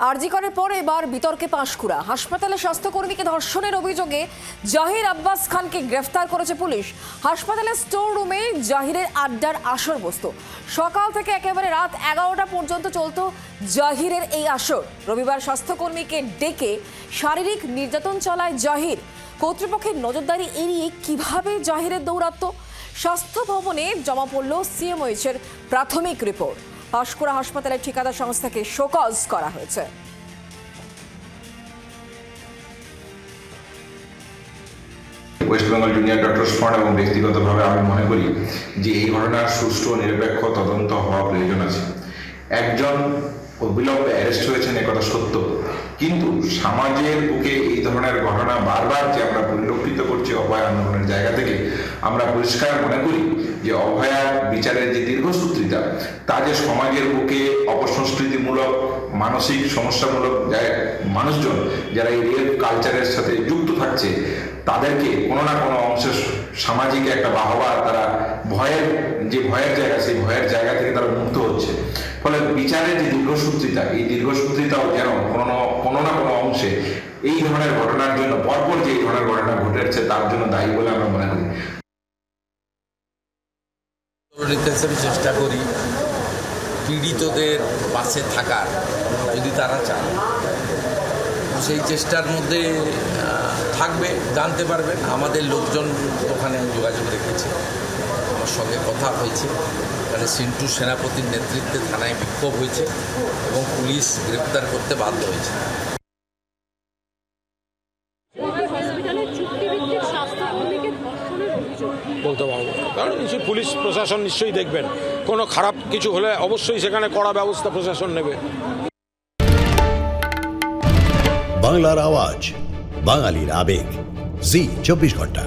আরজি করার পর এবার বিতর্কে পাঁশকুড়া হাসপাতালে স্বাস্থ্যকর্মীকে ধর্ষণের অভিযোগে জাহির আব্বাস খানকে গ্রেফতার করেছে পুলিশ। হাসপাতালের স্টোর রুমে জাহিরের আড্ডার আসর বসত। সকাল থেকে একেবারে রাত 11টা পর্যন্ত চলত জাহিরের এই আসর। রবিবার স্বাস্থ্যকর্মীকে ডেকে শারীরিক নির্যাতন চালায় জাহির। কর্তৃপক্ষের নজরদারি এড়িয়ে কিভাবে জাহিরের দৌরাত্ম্য? স্বাস্থ্য ভবনে জমা পড়ল সিএমওএইচের প্রাথমিক রিপোর্ট। পাঁশকুড়া হাসপাতালের ঠিকাদার সংস্থাকে শোকজ করা হয়েছে। West Bengal junior doctors fund এবং ব্যক্তিগতভাবে আমি মনে করি যে এই ঘটনার সুষ্ঠু নিরপেক্ষ তদন্ত হওয়া প্রয়োজন আছে। একজন অবিলম্বে অ্যারেস্ট হয়েছেন একথা সত্য, কিন্তু সমাজের বুকে এই ধরনের ঘটনা বারবার যে আমরা পরিলক্ষিত করছি অভয়া আন্দোলনের জায়গা থেকে, আমরা পরিষ্কার মনে করি যে অভয়া বিচারের যে দীর্ঘসূত্রিতা তা যে সমাজের বুকে অপসংস্কৃতিমূলক মানসিক সমস্যামূলক মানুষজন যারা এই রেপ কালচারের সাথে যুক্ত থাকছে তাদেরকে কোনো না কোনো অংশে সামাজিক একটা বাহবা, তারা ভয়ের জায়গা, সেই ভয়ের জায়গা থেকে তারা মুক্ত হচ্ছে। ফলে বিচারের যে দীর্ঘসূত্রিতা, এই দীর্ঘসূত্রিতাও যেন কোনো না কোনো অংশে এই ধরনের ঘটনার জন্য পরপর যে এই ধরনের ঘটনা ঘটেছে তার জন্য দায়ী বলে আমরা মনে করি। চেষ্টা করি পীড়িতদের পাশে থাকার, যদি তারা চান সেই চেষ্টার মধ্যে থাকবে। জানতে পারবেন আমাদের লোকজন ওখানে যোগাযোগ রেখেছে, আমার সঙ্গে কথা হয়েছে। এখানে সিন্টু সেনাপতির নেতৃত্বে থানায় বিক্ষোভ হয়েছে এবং পুলিশ গ্রেপ্তার করতে বাধ্য হয়েছে। বলতে পারবো, কারণ নিশ্চয়ই পুলিশ প্রশাসন নিশ্চয়ই দেখবেন, কোনো খারাপ কিছু হলে অবশ্যই সেখানে কড়া ব্যবস্থা প্রশাসন নেবে। বাংলার আওয়াজ, বাঙালির আবেগ, জি 24 ঘন্টা।